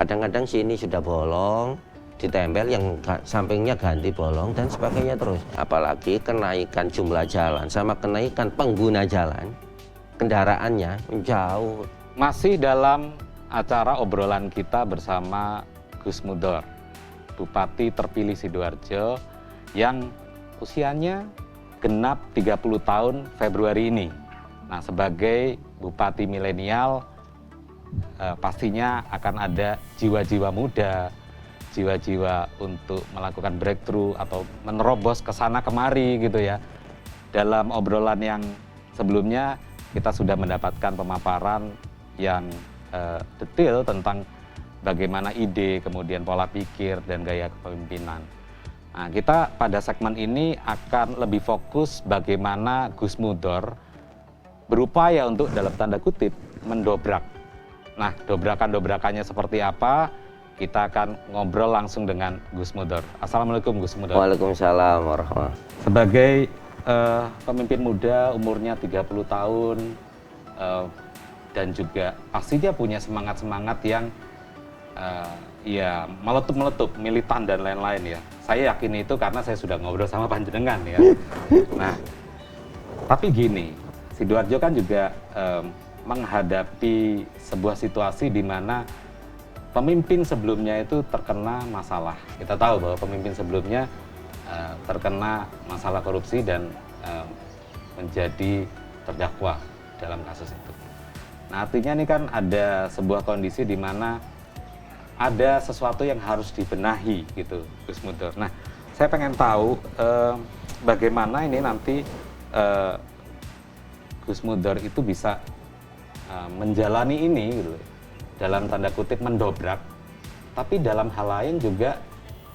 Kadang-kadang sini sudah bolong, ditempel, yang sampingnya ganti bolong dan sebagainya terus. Apalagi kenaikan jumlah jalan sama kenaikan pengguna jalan, kendaraannya jauh. Masih dalam acara obrolan kita bersama Gus Mudor, Bupati terpilih Sidoarjo yang usianya genap 30 tahun Februari ini. Nah, sebagai Bupati milenial, pastinya akan ada jiwa-jiwa muda, jiwa-jiwa untuk melakukan breakthrough atau menerobos ke sana kemari gitu ya. Dalam obrolan yang sebelumnya kita sudah mendapatkan pemaparan yang detail tentang bagaimana ide, kemudian pola pikir dan gaya kepemimpinan. Nah, kita pada segmen ini akan lebih fokus bagaimana Gus Mudor berupaya untuk dalam tanda kutip mendobrak. Nah, dobrakan-dobrakannya seperti apa? Kita akan ngobrol langsung dengan Gus Mudor. Assalamualaikum Gus Mudor. Waalaikumsalam warahmatullahi wabarakatuh. Sebagai pemimpin muda umurnya 30 tahun dan juga pastinya punya semangat-semangat yang ya meletup-meletup, militan dan lain-lain ya. Saya yakin itu karena saya sudah ngobrol sama panjenengan ya. Nah, tapi gini, Sidoarjo kan juga menghadapi sebuah situasi di mana pemimpin sebelumnya itu terkena masalah. Kita tahu bahwa pemimpin sebelumnya terkena masalah korupsi dan menjadi terdakwa dalam kasus itu. Nah, artinya ini kan ada sebuah kondisi di mana ada sesuatu yang harus dibenahi gitu, Gus Mudor. Nah, saya pengen tahu bagaimana ini nanti Gus Mudor itu bisa menjalani ini gitu, dalam tanda kutip mendobrak, tapi dalam hal lain juga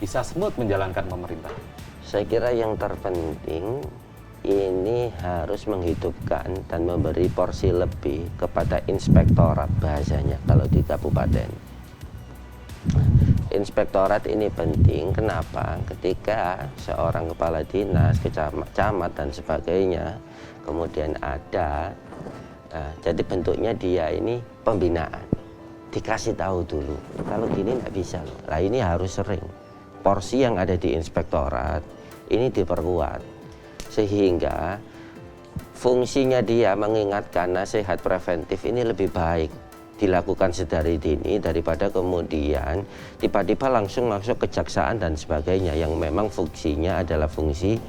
bisa smooth menjalankan pemerintah. Saya kira yang terpenting ini harus menghidupkan dan memberi porsi lebih kepada inspektorat, bahasanya kalau di kabupaten. Inspektorat ini penting, kenapa? Ketika seorang kepala dinas, camat dan sebagainya, kemudian ada, jadi bentuknya dia ini pembinaan. Dikasih tahu dulu, kalau gini nggak bisa loh. Nah, ini harus sering. Porsi yang ada di inspektorat ini diperkuat, sehingga fungsinya dia mengingatkan, nasihat preventif ini lebih baik dilakukan sedari dini daripada kemudian tiba-tiba langsung masuk kejaksaan dan sebagainya yang memang fungsinya adalah fungsi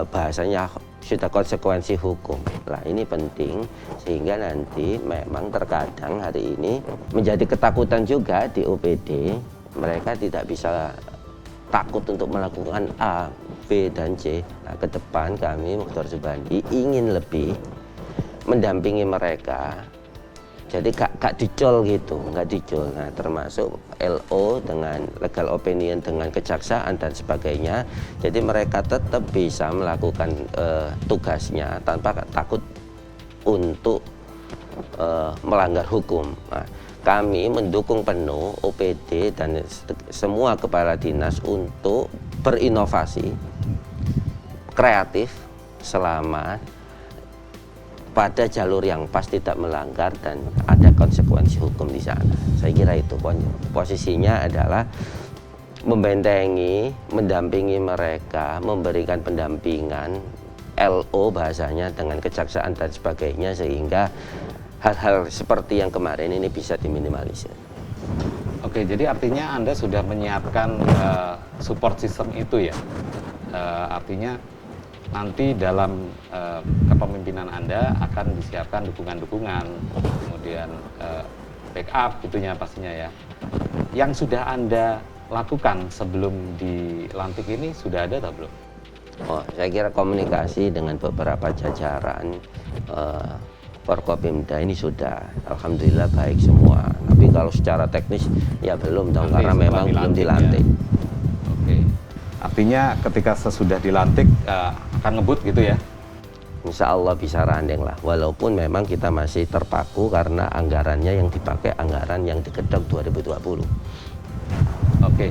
bahasanya sudah konsekuensi hukum. Nah, ini penting sehingga nanti memang terkadang hari ini menjadi ketakutan juga di OPD, mereka tidak bisa, takut untuk melakukan A, B, dan C. Nah, ke depan kami Dr. Subandi ingin lebih mendampingi mereka. Jadi gak dicol gitu, nggak dicol. Nah, termasuk LO dengan legal opinion dengan kejaksaan dan sebagainya. Jadi mereka tetap bisa melakukan tugasnya tanpa takut untuk melanggar hukum. Nah, kami mendukung penuh OPD dan semua kepala dinas untuk berinovasi, kreatif, selama pada jalur yang pas, tidak melanggar dan ada konsekuensi hukum di sana. Saya kira itu posisinya adalah membentengi, mendampingi mereka, memberikan pendampingan LO bahasanya dengan kejaksaan dan sebagainya sehingga hal-hal seperti yang kemarin ini bisa diminimalisir. Oke, jadi artinya Anda sudah menyiapkan support system itu ya. Artinya nanti dalam kepemimpinan Anda akan disiapkan dukungan-dukungan, kemudian backup itunya pastinya ya. Yang sudah Anda lakukan sebelum dilantik ini sudah ada atau belum? Oh, saya kira komunikasi dengan beberapa jajaran Forkopimda ini sudah alhamdulillah baik semua. Tapi kalau secara teknis ya belum dong, karena memang belum dilantik. Ya. Oke. Artinya ketika sesudah dilantik akan ngebut gitu ya? Insya Allah bisa randeng lah, walaupun memang kita masih terpaku karena anggarannya yang dipakai anggaran yang digedok 2020. Oke.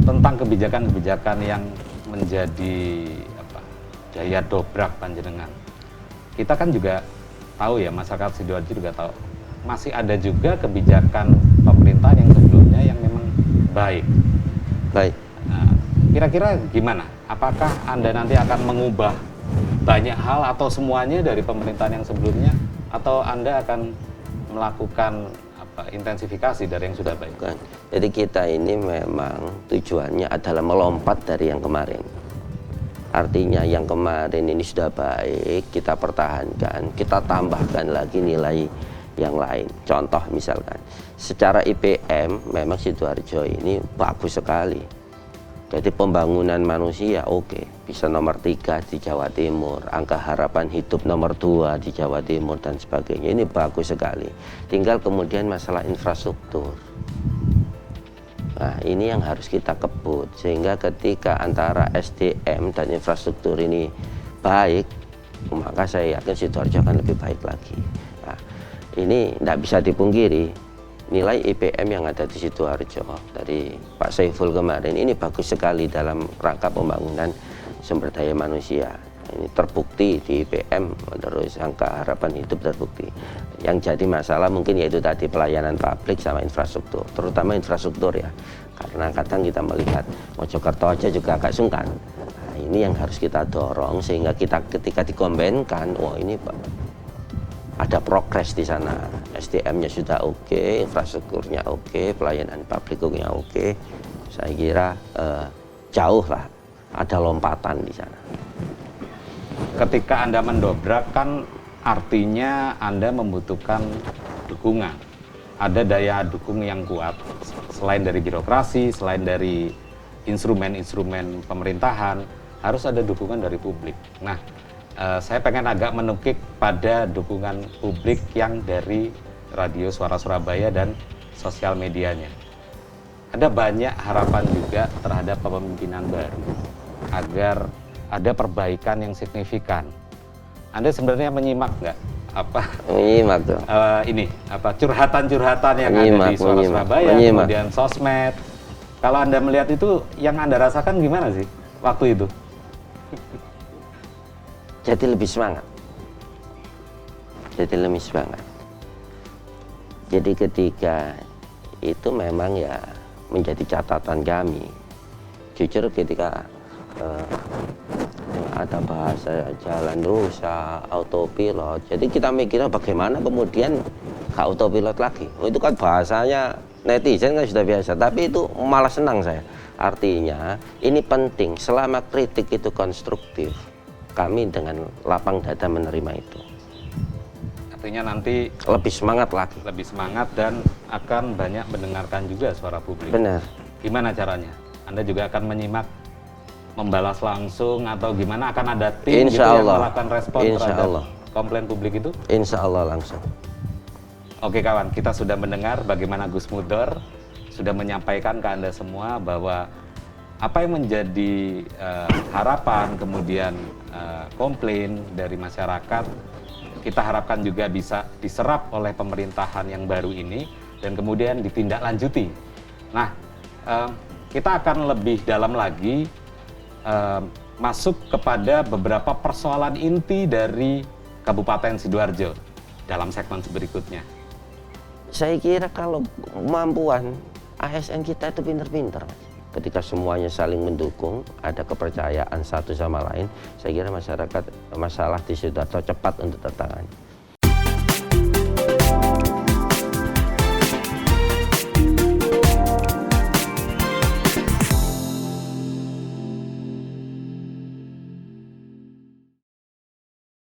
Tentang kebijakan-kebijakan yang menjadi daya dobrak panjenengan. Kita kan juga tahu ya, masyarakat Sidoarjo juga tahu masih ada juga kebijakan pemerintahan yang sebelumnya yang memang baik. Baik. Nah, kira-kira gimana? Apakah Anda nanti akan mengubah banyak hal atau semuanya dari pemerintahan yang sebelumnya, atau Anda akan melakukan intensifikasi dari yang sudah baik? Bukan. Jadi kita ini memang tujuannya adalah melompat dari yang kemarin. Artinya yang kemarin ini sudah baik, kita pertahankan, kita tambahkan lagi nilai yang lain. Contoh misalkan, secara IPM memang Sidoarjo ini bagus sekali. Jadi pembangunan manusia oke, bisa nomor 3 di Jawa Timur, angka harapan hidup nomor 2 di Jawa Timur dan sebagainya. Ini bagus sekali. Tinggal kemudian masalah infrastruktur. Nah, ini yang harus kita kebut, sehingga ketika antara SDM dan infrastruktur ini baik, maka saya yakin Sidoarjo akan lebih baik lagi. Nah, ini tidak bisa dipungkiri, nilai IPM yang ada di Sidoarjo dari Pak Saiful kemarin ini bagus sekali dalam rangka pembangunan sumber daya manusia. Ini terbukti di IPM, terus angka harapan hidup terbukti. Yang jadi masalah mungkin yaitu tadi pelayanan publik sama infrastruktur, terutama infrastruktur ya. Karena kadang kita melihat Mojokerto aja juga agak sungkan. Nah, ini yang harus kita dorong sehingga kita ketika dikombinkan, wah ini ada progres di sana. SDM-nya sudah oke, infrastrukturnya oke, pelayanan publiknya oke. Saya kira jauh lah, ada lompatan di sana. Ketika Anda mendobrak kan artinya Anda membutuhkan dukungan. Ada daya dukung yang kuat, selain dari birokrasi, selain dari instrumen-instrumen pemerintahan, harus ada dukungan dari publik. Nah, saya pengen agak menukik pada dukungan publik yang dari Radio Suara Surabaya dan sosial medianya. Ada banyak harapan juga terhadap kepemimpinan baru agar ada perbaikan yang signifikan. Anda sebenarnya menyimak nggak Menyimak tuh. Curhatan-curhatan yang ada di Suara Surabaya, kemudian sosmed. Kalau Anda melihat itu, yang Anda rasakan gimana sih waktu itu? Jadi lebih semangat. Jadi ketika itu memang ya menjadi catatan kami. Jujur ketika ada bahasa jalan rusak, autopilot. Jadi kita mikirnya bagaimana kemudian gak autopilot lagi. Oh, itu kan bahasanya netizen kan sudah biasa. Tapi itu malah senang saya. Artinya ini penting, selama kritik itu konstruktif, kami dengan lapang dada menerima itu. Artinya nanti lebih semangat lagi. Lebih semangat dan akan banyak mendengarkan juga suara publik. Benar. Gimana caranya? Anda juga akan menyimak, membalas langsung, atau gimana, akan ada tim gitu yang melakukan respon terhadap komplain publik itu? Insya Allah langsung. Oke kawan, kita sudah mendengar bagaimana Gus Mudor sudah menyampaikan ke Anda semua bahwa apa yang menjadi harapan, kemudian komplain dari masyarakat, kita harapkan juga bisa diserap oleh pemerintahan yang baru ini dan kemudian ditindaklanjuti. Nah, kita akan lebih dalam lagi masuk kepada beberapa persoalan inti dari Kabupaten Sidoarjo dalam segmen berikutnya. Saya kira kalau kemampuan ASN kita itu pinter-pinter. Ketika semuanya saling mendukung, ada kepercayaan satu sama lain, saya kira masyarakat masalah di Sidoarjo cepat untuk tertangani.